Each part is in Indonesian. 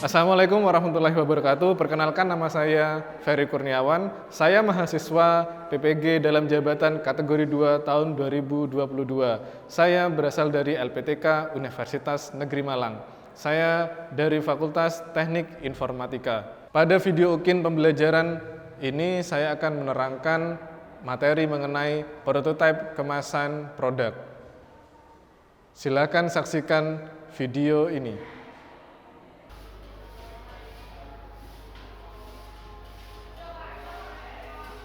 Assalamualaikum warahmatullahi wabarakatuh. Perkenalkan, nama saya Ferry Kurniawan. Saya mahasiswa PPG dalam jabatan kategori 2 tahun 2022. Saya berasal dari LPTK Universitas Negeri Malang. Saya dari Fakultas Teknik Informatika. Pada video UKIN pembelajaran ini saya akan menerangkan materi mengenai prototipe kemasan produk. Silakan saksikan video ini.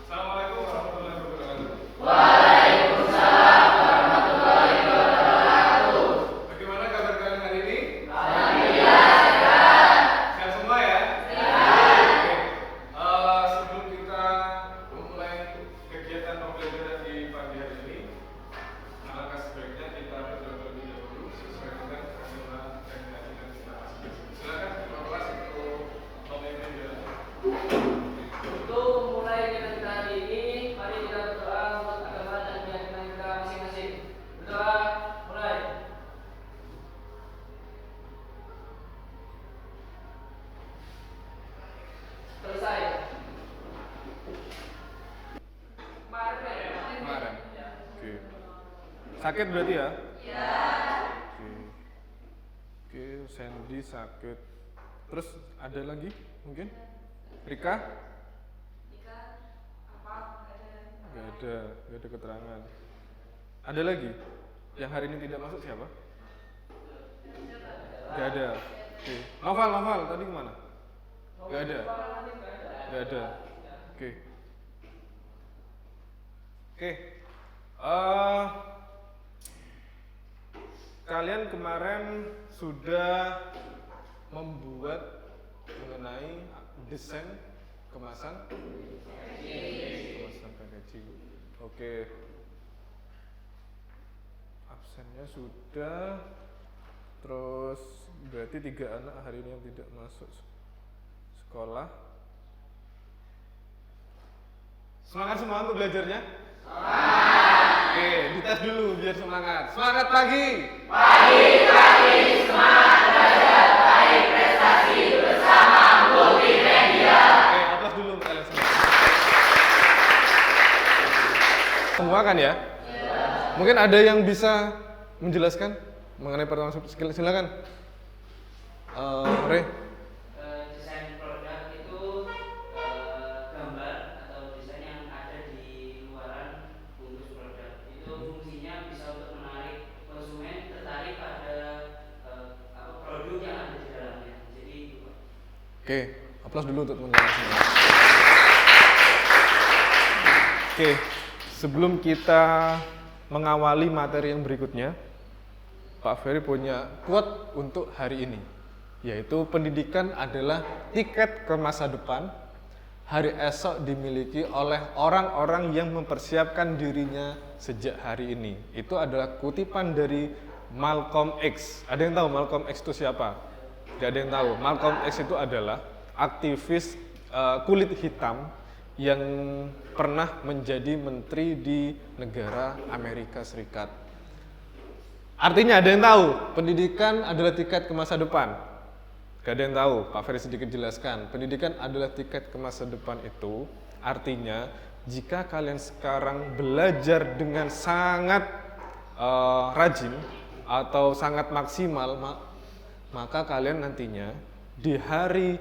Assalamualaikum warahmatullahi wabarakatuh. Waalaikumsalam warahmatullahi wabarakatuh. Bagaimana kabar kalian hari ini? Alhamdulillah sehat. Sehat semua ya? Sehat. Oke. Sebelum kita memulai kegiatan pembelajaran di pagi hari ini, alangkah sebaiknya kita berdoa terlebih dahulu sesuai dengan agama dan keyakinan kita masing-masing. Silakan ketua kelas untuk memimpin jalan. Sakit berarti ya? Iya. Oke, Sandy sakit. Terus ada lagi mungkin? Rika? Rika apa? Gak ada keterangan. Ada lagi? Yang hari ini tidak masuk siapa? Gak ada. Oke. Noval tadi kemana? Gak ada. Gak ada. Oke. Kalian kemarin sudah membuat mengenai desain kemasan packaging. Oke. Absennya sudah. Terus berarti 3 anak hari ini yang tidak masuk sekolah. Semangat semua untuk belajarnya? Oke, dites dulu biar semangat. Semangat pagi. Pagi, semangat belajar, baik prestasi bersama Multimedia. Oke, aplaus dulu untuk kalian semua. Semua kan ya? Iya. Mungkin ada yang bisa menjelaskan mengenai pertama skill, silakan. Re. Oke, aplaus dulu untuk teman-teman semua. Oke, sebelum kita mengawali materi yang berikutnya, Pak Ferry punya quote untuk hari ini, yaitu pendidikan adalah tiket ke masa depan. Hari esok dimiliki oleh orang-orang yang mempersiapkan dirinya sejak hari ini. Itu adalah kutipan dari Malcolm X. Ada yang tahu Malcolm X itu siapa? Gak ada yang tahu. Malcolm X itu adalah aktivis kulit hitam yang pernah menjadi menteri di negara Amerika Serikat. Artinya ada yang tahu, pendidikan adalah tiket ke masa depan. Gak ada yang tahu, Pak Ferry sedikit jelaskan. Pendidikan adalah tiket ke masa depan itu artinya jika kalian sekarang belajar dengan sangat rajin atau sangat maksimal, maka kalian nantinya di hari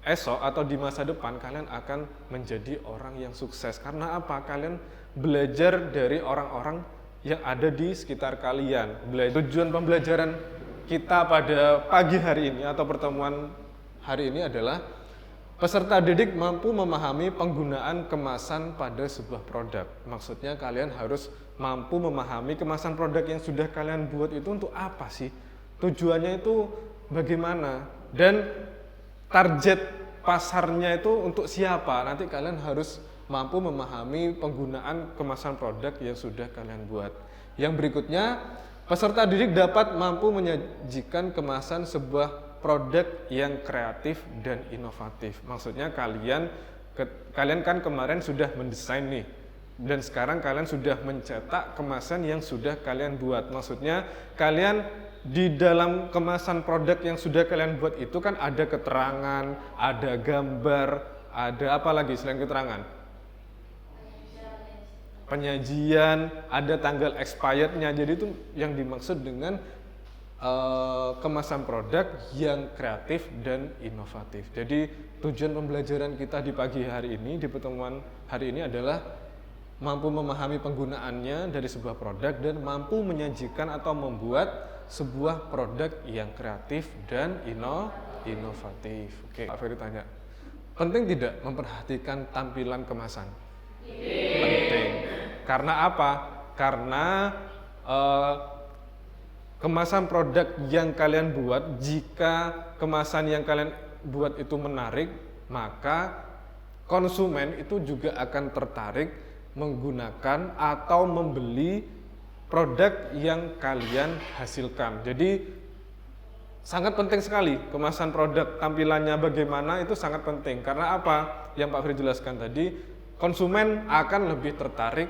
esok atau di masa depan kalian akan menjadi orang yang sukses. Karena apa? Kalian belajar dari orang-orang yang ada di sekitar kalian. Tujuan pembelajaran kita pada pagi hari ini atau pertemuan hari ini adalah peserta didik mampu memahami penggunaan kemasan pada sebuah produk. Maksudnya kalian harus mampu memahami kemasan produk yang sudah kalian buat itu untuk apa sih? Tujuannya itu bagaimana dan target pasarnya itu untuk siapa. Nanti kalian harus mampu memahami penggunaan kemasan produk yang sudah kalian buat. Yang berikutnya, peserta didik dapat mampu menyajikan kemasan sebuah produk yang kreatif dan inovatif. Maksudnya kalian kan kemarin sudah mendesain nih, dan sekarang kalian sudah mencetak kemasan yang sudah kalian buat. Maksudnya kalian di dalam kemasan produk yang sudah kalian buat itu kan ada keterangan, ada gambar, ada apa lagi selain keterangan? Penyajian, ada tanggal expirednya. Jadi itu yang dimaksud dengan kemasan produk yang kreatif dan inovatif. Jadi tujuan pembelajaran kita di pagi hari ini, di pertemuan hari ini adalah mampu memahami penggunaannya dari sebuah produk dan mampu menyajikan atau membuat sebuah produk yang kreatif dan inovatif. Oke, Pak Ferry tanya, penting tidak memperhatikan tampilan kemasan? Penting. Karena apa? Karena kemasan produk yang kalian buat, jika kemasan yang kalian buat itu menarik, maka konsumen itu juga akan tertarik menggunakan atau membeli produk yang kalian hasilkan. Jadi sangat penting sekali kemasan produk, tampilannya bagaimana itu sangat penting. Karena apa? Yang Pak Fri jelaskan tadi, konsumen akan lebih tertarik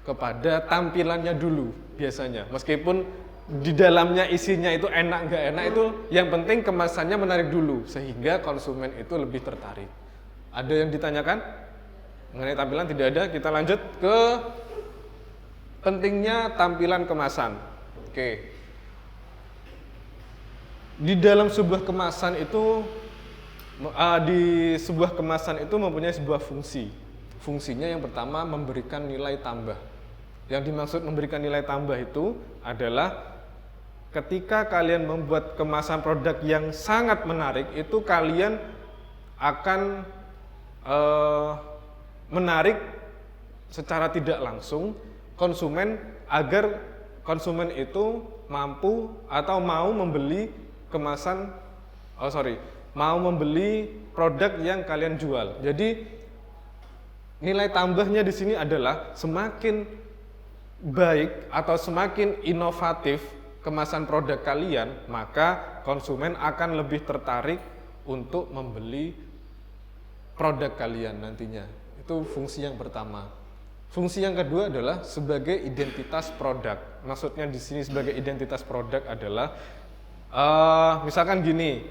kepada tampilannya dulu biasanya. Meskipun di dalamnya isinya itu enak nggak enak, itu yang penting kemasannya menarik dulu sehingga konsumen itu lebih tertarik. Ada yang ditanyakan mengenai tampilan? Tidak ada. Kita lanjut ke pentingnya tampilan kemasan. Oke. Di dalam sebuah kemasan itu mempunyai sebuah fungsi. Fungsinya yang pertama memberikan nilai tambah. Yang dimaksud memberikan nilai tambah itu adalah ketika kalian membuat kemasan produk yang sangat menarik, itu kalian akan menarik secara tidak langsung konsumen agar konsumen itu mampu atau mau membeli mau membeli produk yang kalian jual. Jadi nilai tambahnya di sini adalah semakin baik atau semakin inovatif kemasan produk kalian, maka konsumen akan lebih tertarik untuk membeli produk kalian nantinya. Itu fungsi yang pertama. Fungsi yang kedua adalah sebagai identitas produk. Maksudnya di sini sebagai identitas produk adalah misalkan gini,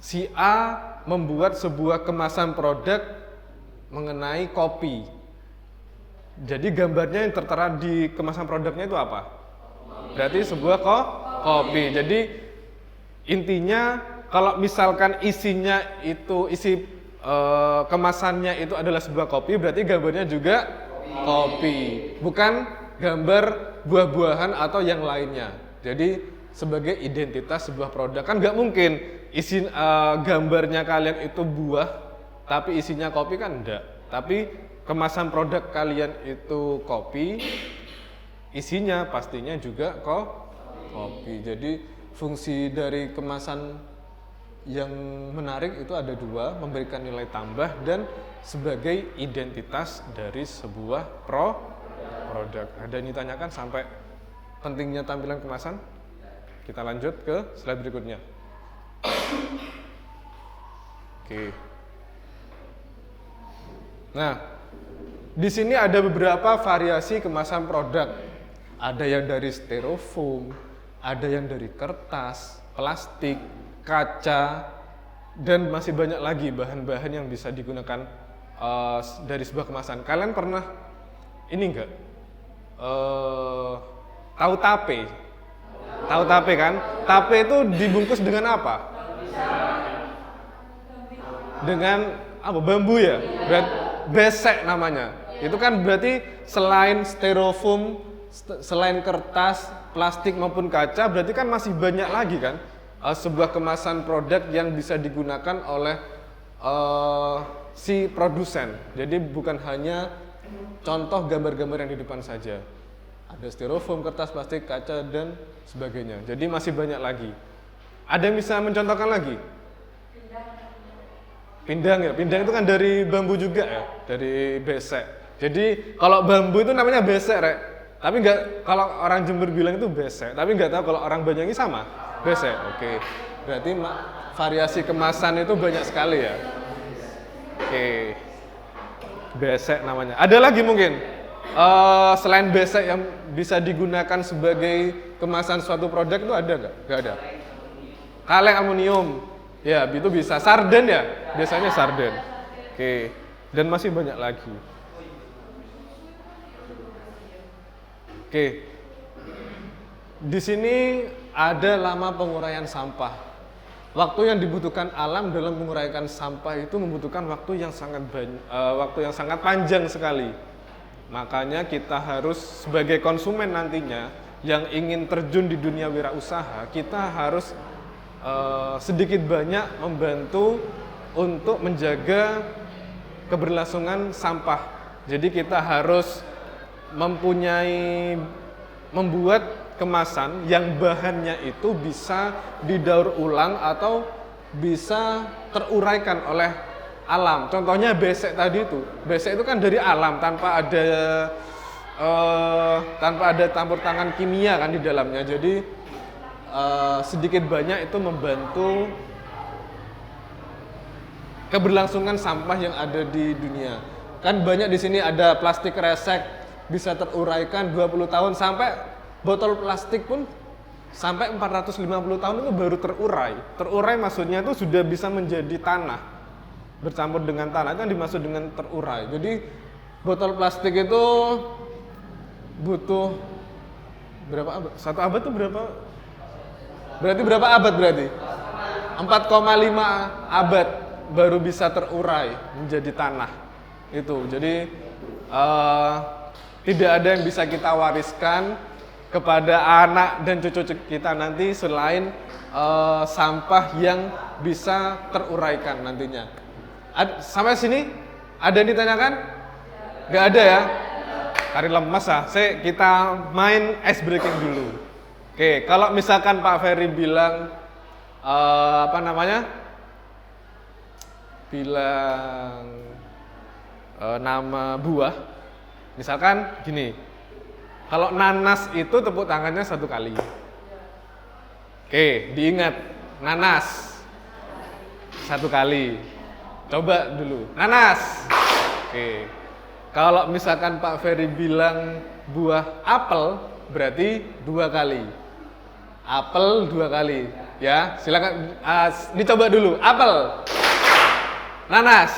si A membuat sebuah kemasan produk mengenai kopi. Jadi gambarnya yang tertera di kemasan produknya itu apa? Berarti sebuah kopi. Jadi intinya kalau misalkan isinya itu kemasannya itu adalah sebuah kopi, berarti gambarnya juga kopi, bukan gambar buah-buahan atau yang lainnya. Jadi sebagai identitas sebuah produk kan nggak mungkin gambarnya kalian itu buah tapi isinya kopi, kan enggak. Tapi kemasan produk kalian itu kopi, isinya pastinya juga kopi. Jadi fungsi dari kemasan yang menarik itu ada dua, memberikan nilai tambah dan sebagai identitas dari sebuah produk. Ada yang ditanyakan sampai pentingnya tampilan kemasan? Kita lanjut ke slide berikutnya. Oke. Nah, di sini ada beberapa variasi kemasan produk. Ada yang dari styrofoam, ada yang dari kertas, plastik, kaca, dan masih banyak lagi bahan-bahan yang bisa digunakan dari sebuah kemasan. Kalian pernah ini enggak? Tahu tape? Tahu tape kan? Tape itu dibungkus dengan apa? Dengan apa? Bambu ya? Besek namanya. Itu kan berarti selain styrofoam, selain kertas, plastik maupun kaca, berarti kan masih banyak lagi kan sebuah kemasan produk yang bisa digunakan oleh si produsen. Jadi bukan hanya contoh gambar-gambar yang di depan saja. Ada styrofoam, kertas, plastik, kaca, dan sebagainya. Jadi masih banyak lagi. Ada yang bisa mencontohkan lagi? Pindang ya, pindang itu kan dari bambu juga ya, dari besek. Jadi kalau bambu itu namanya besek, Rek. Tapi enggak, kalau orang Jember bilang itu besek, tapi enggak tahu kalau orang Banyuwangi sama besek. Oke. Berarti variasi kemasan itu banyak sekali ya. Oke. Besek namanya. Ada lagi mungkin Selain besek yang bisa digunakan sebagai kemasan suatu produk itu ada nggak? Nggak ada. Kaleng aluminium, ya itu bisa. Sarden ya, biasanya sarden. Oke, dan masih banyak lagi. Oke, di sini ada lama penguraian sampah. Waktu yang dibutuhkan alam dalam menguraikan sampah itu membutuhkan waktu yang sangat panjang sekali. Makanya kita harus sebagai konsumen nantinya yang ingin terjun di dunia wirausaha, kita harus sedikit banyak membantu untuk menjaga keberlangsungan sampah. Jadi kita harus membuat kemasan yang bahannya itu bisa didaur ulang atau bisa teruraikan oleh alam. Contohnya besek tadi itu. Besek itu kan dari alam tanpa ada campur tangan kimia kan di dalamnya. Jadi sedikit banyak itu membantu keberlangsungan sampah yang ada di dunia. Kan banyak di sini ada plastik resek bisa teruraikan 20 tahun, sampai botol plastik pun sampai 450 tahun itu baru terurai. Terurai maksudnya itu sudah bisa menjadi tanah, bercampur dengan tanah, itu yang dimaksud dengan terurai. Jadi botol plastik itu butuh berapa abad? Satu abad itu berapa? Berarti berapa abad berarti? 4,5 abad baru bisa terurai menjadi tanah. Itu. Jadi tidak ada yang bisa kita wariskan kepada anak dan cucu kita nanti selain sampah yang bisa teruraikan nantinya. Sampai sini ada yang ditanyakan? Gak ada ya? Hari lemas ah. Kita main ice breaking dulu. Oke, kalau misalkan Pak Ferry bilang bilang nama buah, misalkan gini, kalau nanas itu tepuk tangannya 1 kali. Oke, diingat, nanas 1 kali. Coba dulu, nanas. Oke, kalau misalkan Pak Ferry bilang buah apel, berarti 2 kali. Apel 2 kali, ya. Silakan, dicoba dulu, apel, nanas.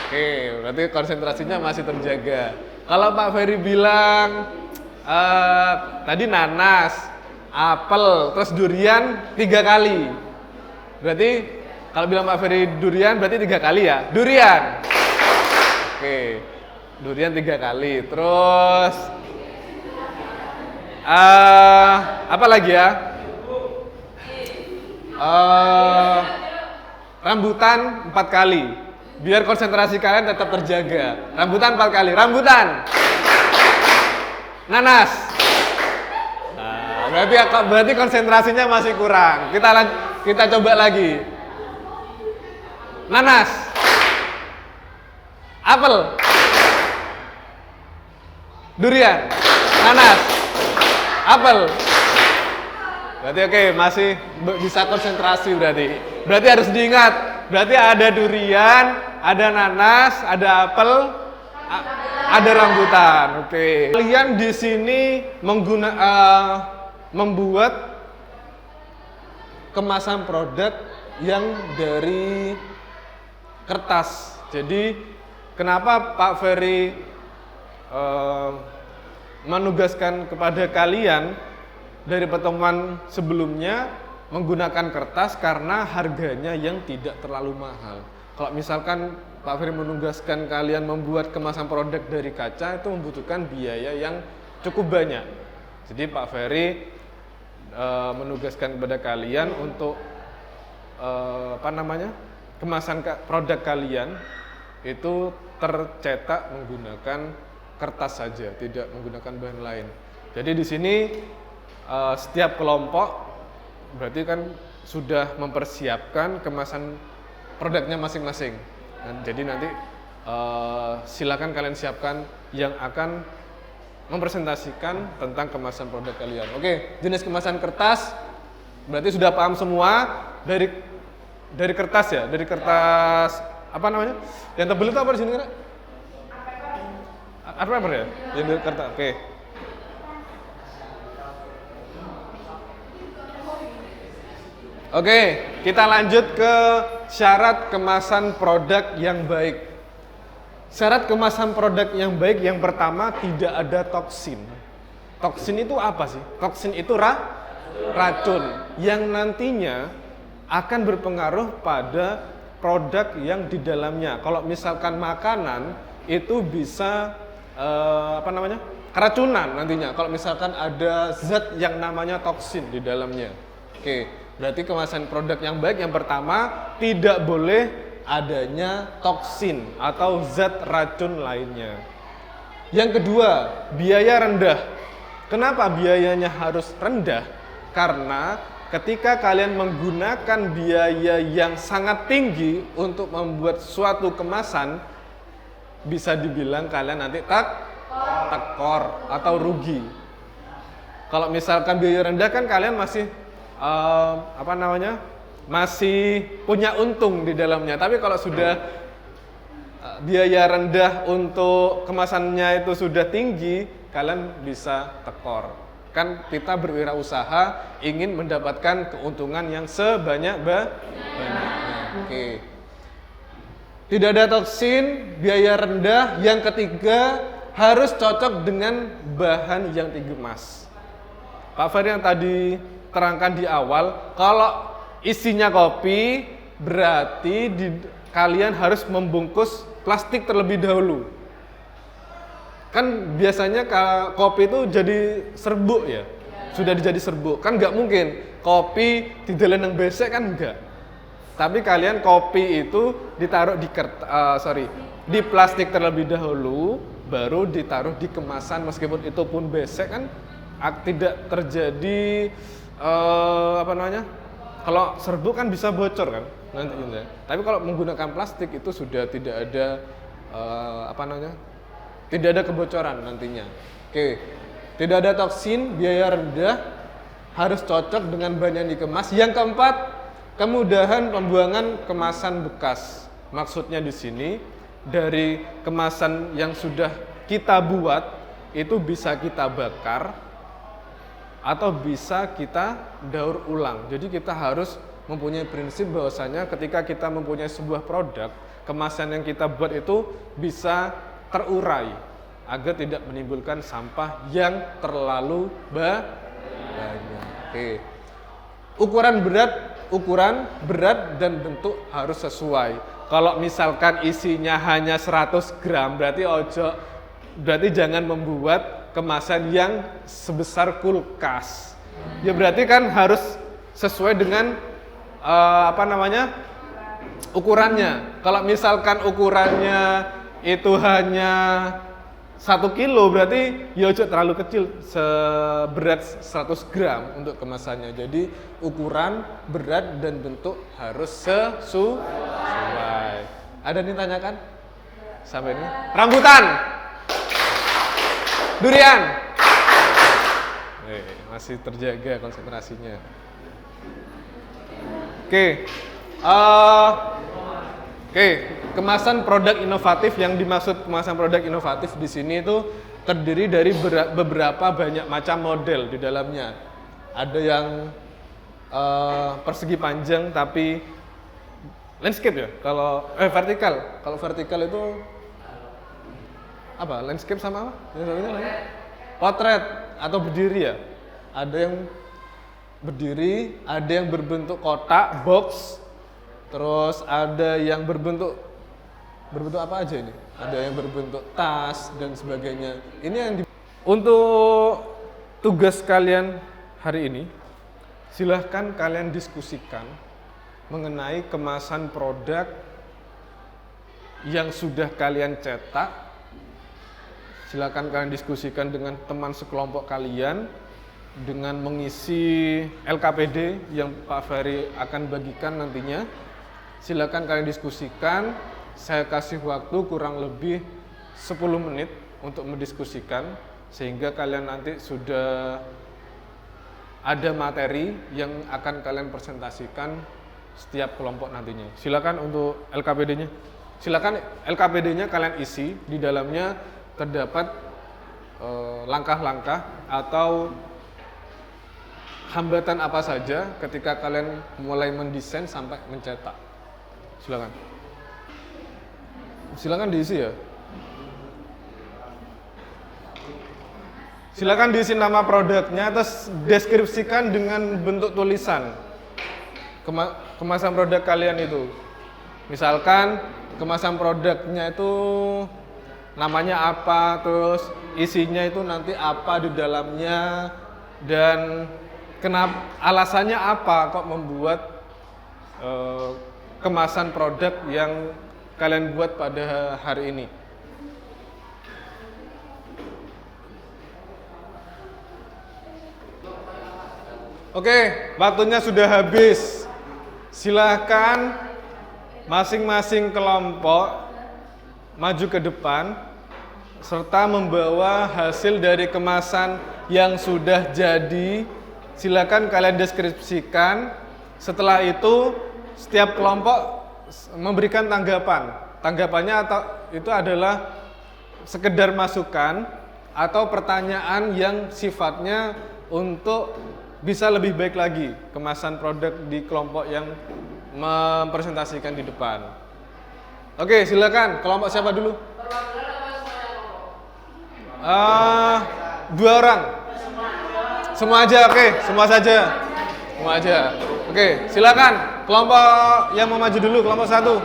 Oke, berarti konsentrasinya masih terjaga. Kalau Pak Ferry bilang tadi nanas, apel, terus durian 3 kali. Berarti kalau bilang Pak Ferry durian berarti 3 kali ya? Durian. Oke, durian 3 kali. Terus apa lagi ya? Rambutan 4 kali. Biar konsentrasi kalian tetap terjaga. Rambutan 4 kali. Rambutan. Nanas. Nah, berarti konsentrasinya masih kurang. Kita coba lagi. Nanas. Apel. Durian. Nanas. Apel. Berarti oke, masih bisa konsentrasi berarti. Berarti harus diingat. Berarti ada durian, ada nanas, ada apel, ada rambutan. Oke. Kalian di sini membuat kemasan produk yang dari kertas. Jadi kenapa Pak Ferry menugaskan kepada kalian dari pertemuan sebelumnya menggunakan kertas karena harganya yang tidak terlalu mahal. Kalau misalkan Pak Ferry menugaskan kalian membuat kemasan produk dari kaca, itu membutuhkan biaya yang cukup banyak. Jadi Pak Ferry menugaskan kepada kalian untuk kemasan produk kalian itu tercetak menggunakan kertas saja, tidak menggunakan bahan lain. Jadi di sini setiap kelompok berarti kan sudah mempersiapkan kemasan produknya masing-masing. Jadi nanti silakan kalian siapkan yang akan mempresentasikan tentang kemasan produk kalian. Oke, jenis kemasan kertas berarti sudah paham semua dari kertas ya, dari kertas apa namanya? Yang tebel itu apa di sini kira? art paper ya? Yang di kertas. Oke. Oke, kita lanjut ke syarat kemasan produk yang baik. Syarat kemasan produk yang baik yang pertama tidak ada toksin. Toksin itu apa sih? Toksin itu racun yang nantinya akan berpengaruh pada produk yang di dalamnya. Kalau misalkan makanan itu bisa keracunan nantinya. Kalau misalkan ada zat yang namanya toksin di dalamnya. Oke, berarti kemasan produk yang baik yang pertama tidak boleh adanya toksin atau zat racun lainnya. Yang kedua, biaya rendah. Kenapa biayanya harus rendah? Karena ketika kalian menggunakan biaya yang sangat tinggi untuk membuat suatu kemasan, bisa dibilang kalian nanti tekor atau rugi. Kalau misalkan biaya rendah kan kalian masih masih punya untung di dalamnya. Tapi kalau sudah biaya rendah untuk kemasannya itu sudah tinggi, kalian bisa tekor. Kan kita berwirausaha ingin mendapatkan keuntungan yang sebanyak-banyaknya. Oke. Tidak ada toksin, biaya rendah. Yang ketiga, harus cocok dengan bahan yang dikemas. Pak Ferry yang tadi terangkan di awal, kalau isinya kopi, berarti kalian harus membungkus plastik terlebih dahulu. Kan biasanya kopi itu jadi serbuk ya, sudah jadi serbuk. Kan nggak mungkin kopi di dalam yang besek kan enggak. Tapi kalian kopi itu ditaruh di plastik terlebih dahulu, baru ditaruh di kemasan meskipun itu pun besek kan tidak terjadi kalau serbuk kan bisa bocor kan nanti. Tapi kalau menggunakan plastik itu sudah tidak ada tidak ada kebocoran nantinya. Oke, tidak ada toksin, biaya rendah, harus cocok dengan bahan yang dikemas. Yang keempat, kemudahan pembuangan kemasan bekas. Maksudnya di sini dari kemasan yang sudah kita buat itu bisa kita bakar atau bisa kita daur ulang. Jadi kita harus mempunyai prinsip bahwasanya ketika kita mempunyai sebuah produk, kemasan yang kita buat itu bisa terurai agar tidak menimbulkan sampah yang terlalu banyak. Oke. Ukuran berat dan bentuk harus sesuai. Kalau misalkan isinya hanya 100 gram, berarti jangan membuat kemasan yang sebesar kulkas. Ya berarti kan harus sesuai dengan ukurannya. Kalau misalkan ukurannya itu hanya 1 kilo, berarti ya terlalu kecil, seberat 100 gram untuk kemasannya. Jadi ukuran, berat, dan bentuk harus sesuai. Ada yang ditanyakan? Sampai ini? Rambutan! Durian! Masih terjaga konsentrasinya. Oke. Kemasan produk inovatif, yang dimaksud kemasan produk inovatif di sini itu terdiri dari beberapa banyak macam model di dalamnya. Ada yang persegi panjang tapi landscape ya. Kalau vertikal. Kalau vertikal itu apa? Landscape sama apa? Potret atau berdiri ya. Ada yang berdiri, ada yang berbentuk kotak, box. Terus ada yang berbentuk apa aja ini? Ada yang berbentuk tas dan sebagainya. Ini yang untuk tugas kalian hari ini, silahkan kalian diskusikan mengenai kemasan produk yang sudah kalian cetak. Silahkan kalian diskusikan dengan teman sekelompok kalian dengan mengisi LKPD yang Pak Ferry akan bagikan nantinya. Silakan kalian diskusikan, saya kasih waktu kurang lebih 10 menit untuk mendiskusikan, sehingga kalian nanti sudah ada materi yang akan kalian presentasikan setiap kelompok nantinya. Silakan untuk LKPD-nya. Silakan LKPD-nya kalian isi, di dalamnya terdapat langkah-langkah atau hambatan apa saja ketika kalian mulai mendesain sampai mencetak. Silakan. Silakan diisi ya. Silakan diisi nama produknya, terus deskripsikan dengan bentuk tulisan kemasan produk kalian itu. Misalkan kemasan produknya itu namanya apa, terus isinya itu nanti apa di dalamnya, dan kenapa, alasannya apa kok membuat kemasan produk yang kalian buat pada hari ini. Oke, waktunya sudah habis. Silahkan masing-masing kelompok maju ke depan serta membawa hasil dari kemasan yang sudah jadi. Silakan kalian deskripsikan. Setelah itu setiap kelompok memberikan tanggapan. Tanggapannya itu adalah sekedar masukan atau pertanyaan yang sifatnya untuk bisa lebih baik lagi kemasan produk di kelompok yang mempresentasikan di depan. Oke, silakan. Kelompok siapa dulu? Dua orang. Semua aja, oke. Semua saja. Semua aja. Oke, silakan. Kelompok yang mau maju dulu, kelompok 1.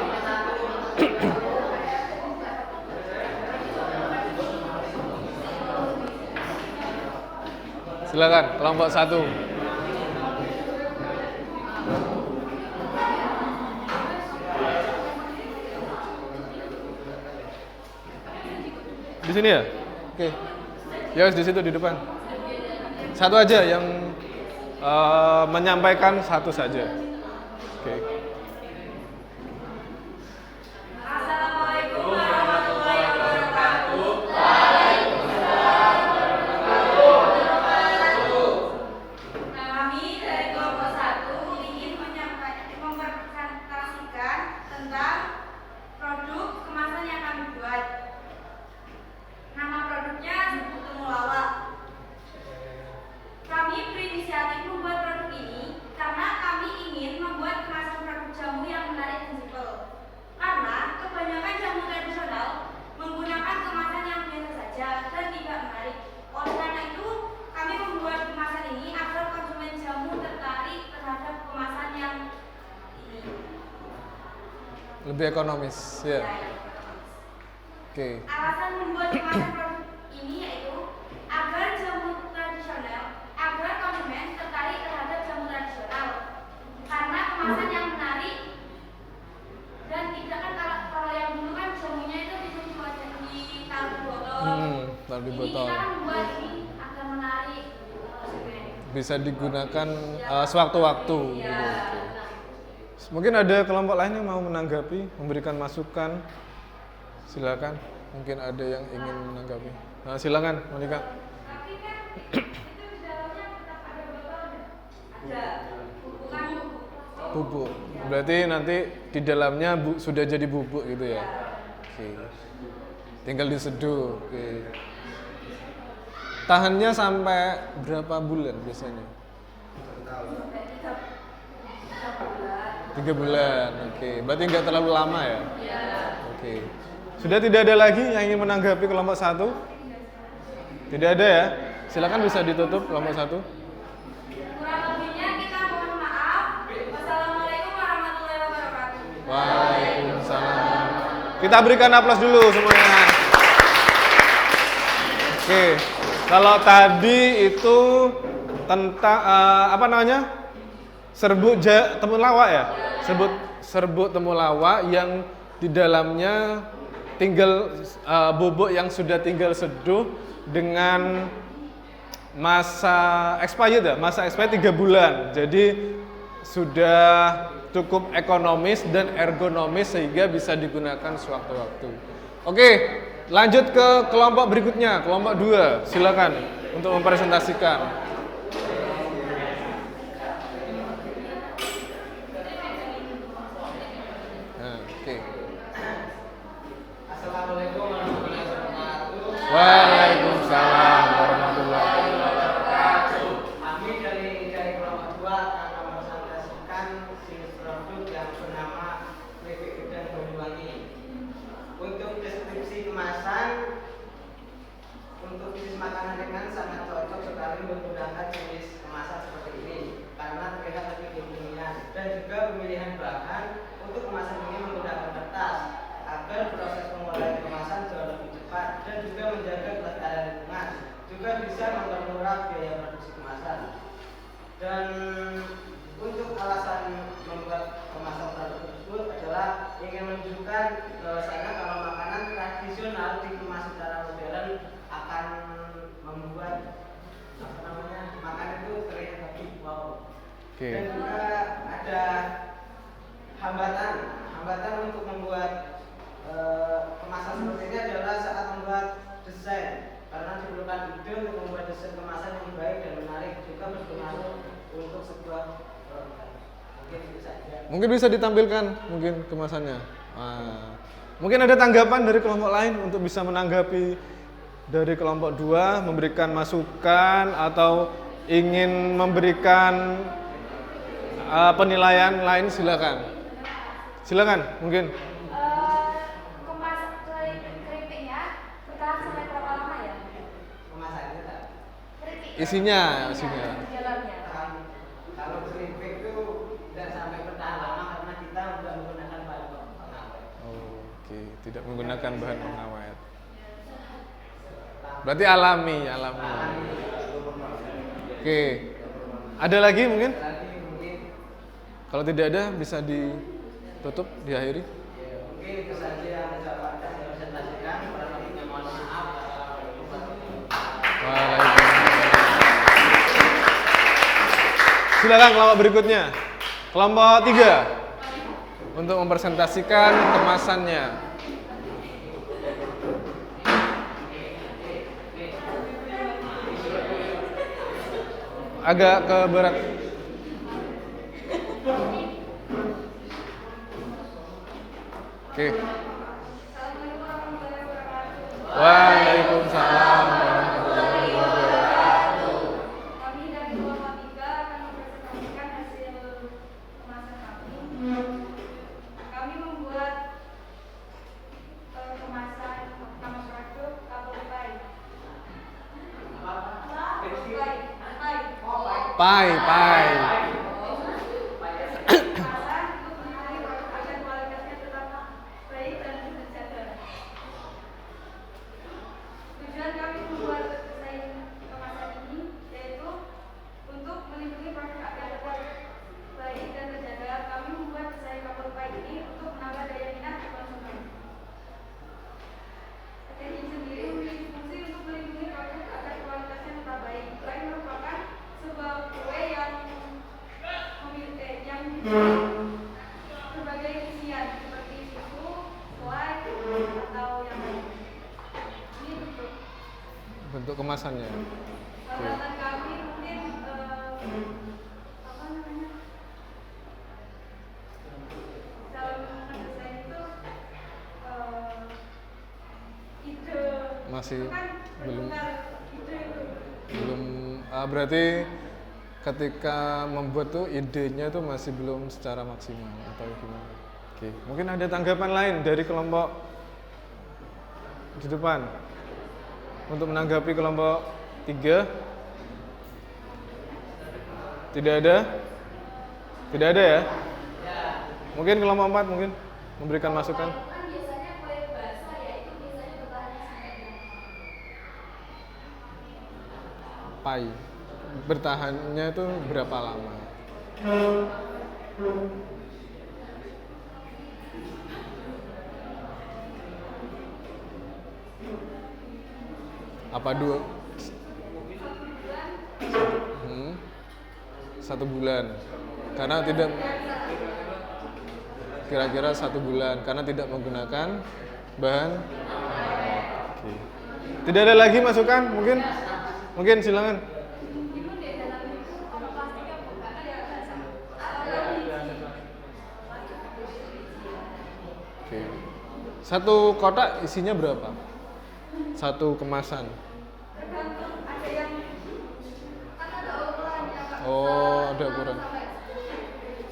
Silakan, kelompok 1. Di sini ya? Oke. Ya, di situ di depan. Satu aja yang menyampaikan, satu saja. Oke. Assalamualaikum warahmatullahi wabarakatuh. Kami dari kelompok 1 ingin mempresentasikan tentang produk kemasan yang kami buat. Nama produknya Serbuk Temulawak. Kami berinisiatif membuat produk ini karena kami ingin membuat kemasan produk jamu yang menarik dan simpel. Karena kebanyakan jamu tradisional menggunakan kemasan yang biasa saja dan tidak menarik. Oleh karena itu, kami membuat kemasan ini agar konsumen jamu tertarik terhadap kemasan yang ini. Lebih ekonomis, ya. Oke. Alasan membuat kemasan produk ini yaitu agar jamu tradisional, agar konsumen tertarik terhadap jamu tradisional. Karena kemasan yang menarik dan tidak kan kalau yang dulu kan jamunya itu dibuat di taruh di botol. Taruh di Ini botol. kita kan membuat ini agar menarik konsumen. Bisa digunakan sewaktu-waktu. Iya. Gitu. Mungkin ada kelompok lain yang mau menanggapi, memberikan masukan. Silakan. Mungkin ada yang ingin menanggapi. Nah, silakan, Monika. Tapi kan itu di dalamnya tetap ada botolnya. Ada bukan Bubuk. Berarti nanti di dalamnya sudah jadi bubuk gitu ya. Oke. Tinggal diseduh. Oke. Tahannya sampai berapa bulan biasanya? 3 bulan. Oke. Berarti nggak terlalu lama ya? Iya. Oke. Sudah tidak ada lagi yang ingin menanggapi kelompok 1? Tidak ada ya? Silakan bisa ditutup kelompok 1. Kurang lebihnya kita mohon maaf. Wassalamualaikum warahmatullahi wabarakatuh. Waalaikumsalam. Kita berikan aplaus dulu semuanya. Oke. Kalau tadi itu tentang apa namanya? Serbuk temulawak ya? Serbuk temulawak yang di dalamnya tinggal bubuk yang sudah tinggal seduh dengan masa expired ya, masa expired 3 bulan. Jadi sudah cukup ekonomis dan ergonomis sehingga bisa digunakan sewaktu-waktu. Oke, lanjut ke kelompok berikutnya, kelompok 2. Silakan untuk mempresentasikan. Assalamualaikum warahmatullahi wabarakatuh. untuk jenis makanan ringan sangat cocok sekali menggunakan jenis kemasan seperti ini karena terlihat lebih kekinian, dan juga pemilihan bahan untuk kemasan ini menggunakan kertas agar proses pengolahan kemasan jauh lebih cepat dan juga menjaga kelestarian lingkungan, juga bisa mempermurah biaya produksi kemasan. Dan untuk alasan membuat kemasan produk tersebut adalah ingin menunjukkan bahwasanya kalau makanan tradisional dikemas secara modern akan membuat makanan itu terlihat lebih wow. Dan juga ada hambatan untuk membuat kemasan seperti ini adalah saat membuat desain, karena diperlukan ide untuk membuat desain kemasan yang baik dan menarik, juga berpengaruh untuk sebuah Mungkin bisa ditampilkan mungkin kemasannya. Mungkin ada tanggapan dari kelompok lain untuk bisa menanggapi dari kelompok 2, memberikan masukan atau ingin memberikan penilaian lain, silakan. Silakan, mungkin. Keripiknya bertahan sampai berapa lama ya? kemasannya tak? Isinya. Dalamnya. Kalau keripik itu tidak sampai bertahan lama karena kita tidak menggunakan bahan pengawet. Oke, tidak menggunakan bahan pengawet. Berarti alami. Oke. Ada lagi mungkin? Kalau tidak ada bisa ditutup, diakhiri. Mungkin itu saja yang dapat saya presentasikan. Kurang mohon maaf. Silakan kelompok berikutnya. Kelompok 3 untuk mempresentasikan kemasannya. Agak ke barat. Oke. Waalaikumsalam warahmatullahi wabarakatuh. Kami dari kelompok 3 akan mempresentasikan hasil kemasan kami. Kami membuat kemasan nama produk apel pie. Pai. Kemasan untuk mencari produk agar kualitasnya tetap baik dan terjaga. Tujuan kami membuat desain kemasan ini yaitu untuk melindungi produk agar tetap baik dan terjaga. Kami membuat desain apel pie ini untuk menambah daya minat konsumen. Packaging ini sendiri memiliki fungsi untuk melindungi produk agar kualitasnya tetap baik. Pie merupakan sebuah kue yang berbagai isian seperti susu, white, atau yang lain. Ini Bentuk kemasannya. catatan kami mungkin apa namanya? Dalam mendesain itu ide Masih itu kan belum. bertukar ide itu. Berarti ketika membuat tuh idenya tuh masih belum secara maksimal atau gimana? Oke, mungkin ada tanggapan lain dari kelompok di depan untuk menanggapi kelompok 3. Tidak ada? Tidak ada ya? Mungkin kelompok 4 mungkin memberikan masukan. Kan biasanya kue basah ya, itu biasanya bertahannya sampai berapa? Pai bertahannya itu berapa lama? Apa 2? 1 bulan. Karena tidak kira-kira 1 bulan karena tidak menggunakan bahan. Oke. Tidak ada lagi masukan mungkin? Mungkin silakan. Oke. 1 kotak isinya berapa? 1 kemasan. Tergantung ada yang kan ada ukurannya. Oh, ada ukuran.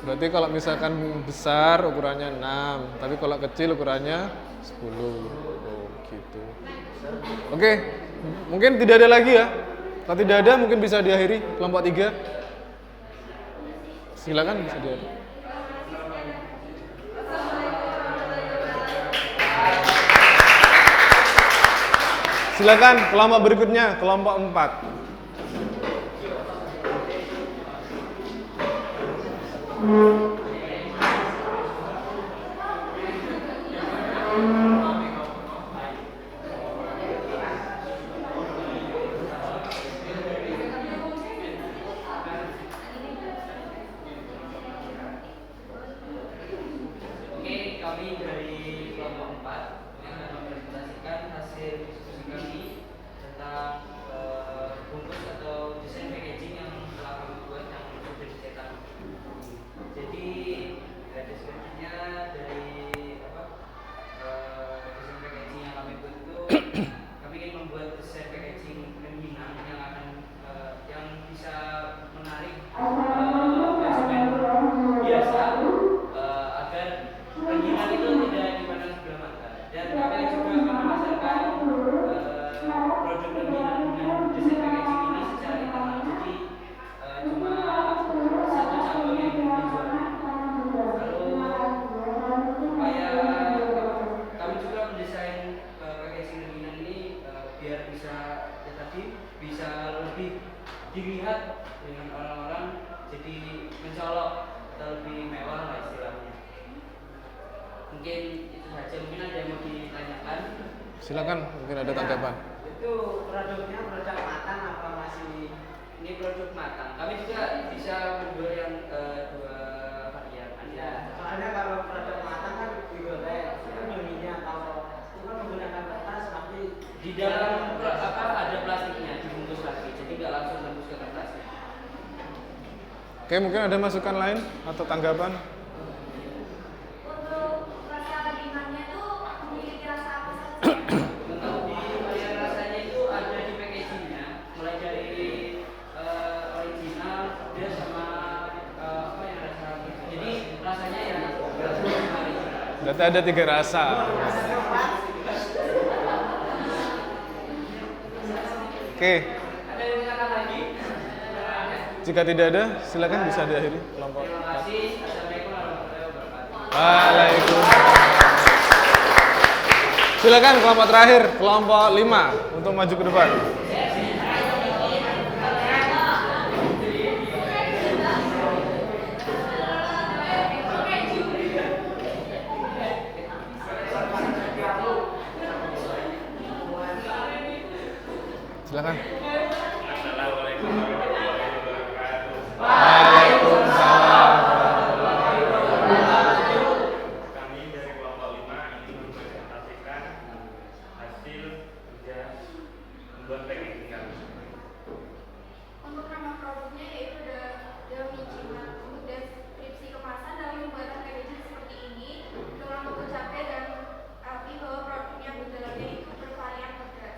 Berarti kalau misalkan besar ukurannya 6, tapi kalau kecil ukurannya 10. Oh, gitu. Oke, Mungkin tidak ada lagi ya. Kalau tidak ada mungkin bisa diakhiri kelompok 3. Silakan bisa diakhiri. Silakan kelompok berikutnya, kelompok 4. Oke, kami dari kelompok 4 yang akan mempresentasikan hasil diskusi kami tentang bungkus atau desain packaging yang telah kami buat yang sudah dicetak. Jadi deskripsinya dari desain packaging yang kami buat itu kami ingin membuat desain packaging rengginang yang akan yang bisa menarik konsumen biasa agar rengginang itu tidak dipandang sebelah mata, dan kami juga akan memasarkan produk rengginang dengan desain packaging ini secara internal. Jadi cuma satu cabang yang dijualnya. Lalu supaya kami juga mendesain packaging rengginang ini biar bisa ya tadi bisa lebih dilihat dengan orang-orang, jadi mencolok atau lebih mewah lah istilahnya. Mungkin itu saja, mungkin ada yang mau ditanyakan. Silakan, mungkin ada tanggapan. Itu produknya produk matang apa masih? Ini produk matang. Kami juga bisa menjual yang dua varian. Ya, soalnya kalau produk matang kan digoreng, itu kan duninya kalau itu kan menggunakan kertas tapi Di dalam ada plastiknya, dibungkus lagi, jadi nggak langsung tembus ke kertasnya. Oke, mungkin ada masukan lain atau tanggapan? Untuk rasa rengginangnya tuh memiliki rasa apa saja? Untuk di varian rasanya itu ada di packagingnya, mulai dari original, dia sama apa yang rasa gitu. Jadi rasanya ya original. Berarti ada 3 rasa. Oke, Ada yang silakan lagi. jika tidak ada, silakan bisa diakhiri kelompok Terima 4. kasih. Assalamualaikum warahmatullahi wabarakatuh. Waalaikumsalam. Silakan kelompok terakhir, kelompok 5 untuk maju ke depan. Silakan. Waalaikumsalam. Kami dari kelompok 5 ingin mempresentasikan hasil kerja membuat packaging kami. Untuk nama produknya yaitu Demichima. Untuk deskripsi kemasan dalam pembuatan packaging seperti ini dengan logo cabai dan api bahwa produk yang di dalamnya itu bervarian pedas.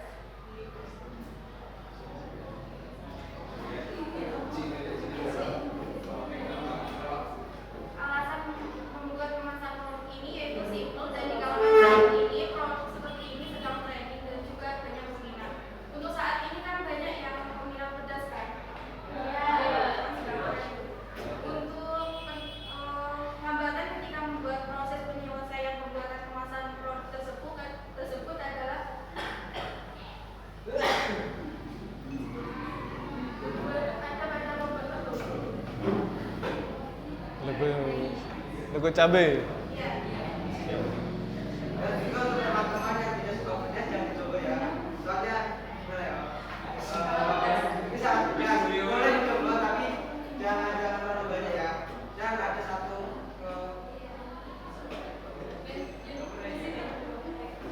Alasan membuat kemasan produk ini yaitu simple, jadi kalau saat ini produk seperti ini sedang trending dan juga banyak peminat. Untuk saat ini kan banyak yang peminat pedas kan. Untuk hambatan ketika membuat proses penyelesaian pembuatan kemasan produk tersebut adalah ada pada pembuatan Logo cabai. dan juga untuk teman-teman yang tidak suka pedas jangan dicoba ya. Soalnya boleh ya. Ini sangat pedas. Boleh dicoba tapi jangan terlalu banyak ya. Dan ada satu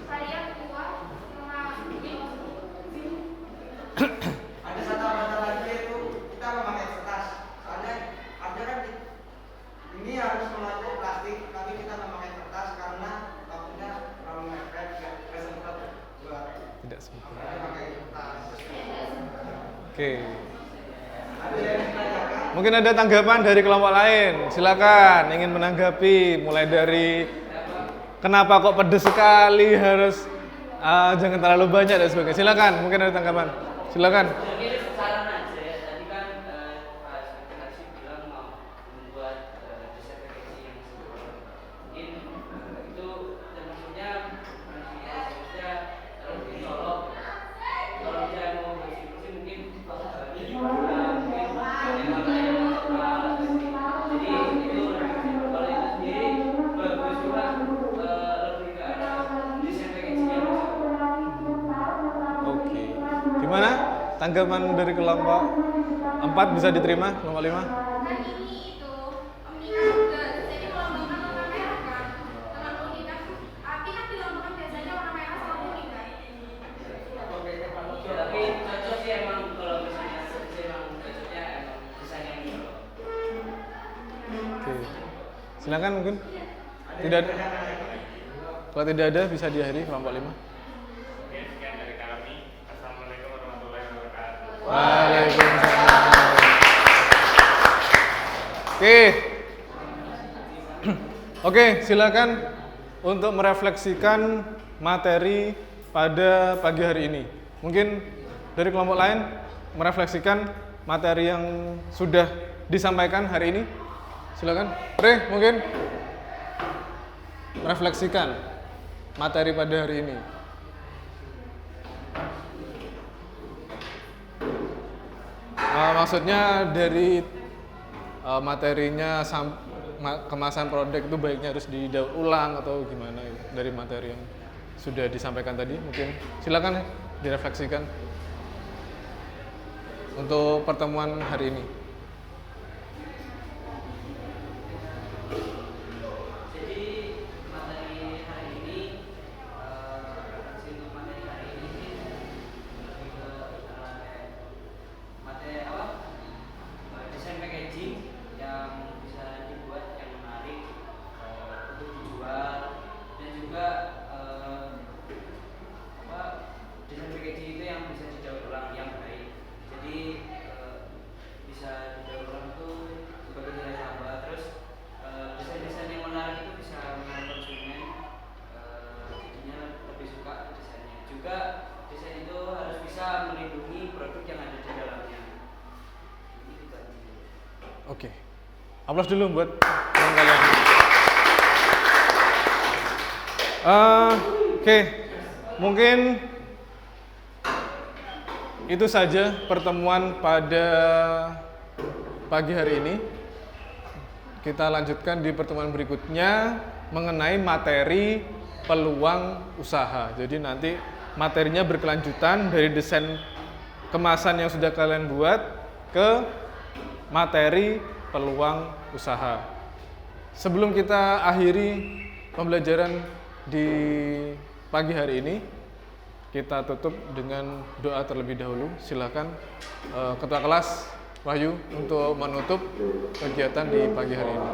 varian kuah ada satu hambatan lagi yaitu kita memakai kertas. Soalnya ada kan ini harus memakai plastik, tapi kita memakai kertas karena takutnya kalau mepet nggak sempat buat Tidak sempat. pakai kertas. Oke. Ada yang ditanyakan? Mungkin ada tanggapan dari kelompok lain. Silakan ingin menanggapi mulai dari kenapa kok pedes sekali harus Jangan terlalu banyak dan sebagainya. Silakan, mungkin ada tanggapan. Silakan. Jadi ini saran aja ya. Tadi kan Pak Sekretari bilang mau membuat desain packaging yang sempurna. Mungkin itu termasuknya maksudnya kalau dicolok, kalau dia mau bersih mungkin mungkin jadi itu kalau itu sendiri bagus juga lebih ke arah desain packaging yang Oke. Gimana? Tanggapan dari kelompok 4 bisa diterima, kelompok 5? Kan ini itu omnikan jadi kelompokan warna merah kan. Dengan unikan api kan dilompokan biasanya warna merah sama kuning kan. tapi cocok sih emang kalau misalnya emang cocoknya emang desain yang gitu. Oke. Silakan mungkin. Tidak ada. Kalau tidak ada bisa diakhiri kelompok 5. Oke, sekian dari kami. Assalamualaikum warahmatullahi wabarakatuh. Waalaikumsalam. Oke. Oke, silakan untuk merefleksikan materi pada pagi hari ini. Mungkin dari kelompok lain merefleksikan materi yang sudah disampaikan hari ini. Silakan. Re, mungkin merefleksikan materi pada hari ini. Maksudnya dari materinya kemasan produk itu baiknya harus didaur ulang atau gimana ya, dari materi yang sudah disampaikan tadi. Mungkin silakan direfleksikan untuk pertemuan hari ini. Jadi materi hari ini untuk materi hari ini sih lebih ke materi apa? Desain packaging yang bisa dibuat yang menarik untuk dijual dan juga desain packaging itu yang bisa didaur ulang yang baik. Jadi bisa didaur ulang itu sebagai nilai tambah. Terus desain-desain yang menarik itu bisa menarik konsumen, jadinya lebih suka desainnya. Juga desain itu harus bisa melindungi produk yang ada di dalamnya. Ini juga. Oke. Aplaus dulu buat teman kalian. Oke. Mungkin itu saja pertemuan pada pagi hari ini. Kita lanjutkan di pertemuan berikutnya mengenai materi peluang usaha. Jadi nanti materinya berkelanjutan dari desain kemasan yang sudah kalian buat ke materi peluang usaha. Sebelum kita akhiri pembelajaran di pagi hari ini, kita tutup dengan doa terlebih dahulu. Silakan Ketua Kelas Wahyu untuk menutup kegiatan di pagi hari ini.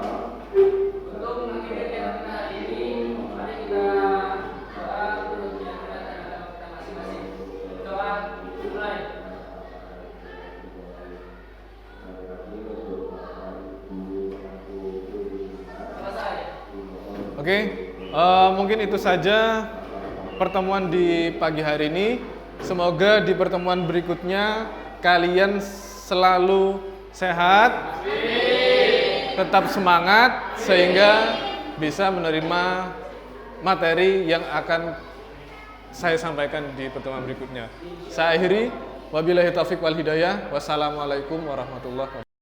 Untuk mengakhiri kegiatan kita hari ini, mari kita doa untuk menjalankan kita masing-masing. Doa mulai. Selesai. Oke, mungkin itu saja pertemuan di pagi hari ini. Semoga di pertemuan berikutnya kalian selalu sehat, tetap semangat sehingga bisa menerima materi yang akan saya sampaikan di pertemuan berikutnya. Saya akhiri, wabillahi taufiq wal hidayah. Wassalamualaikum warahmatullahi wabarakatuh.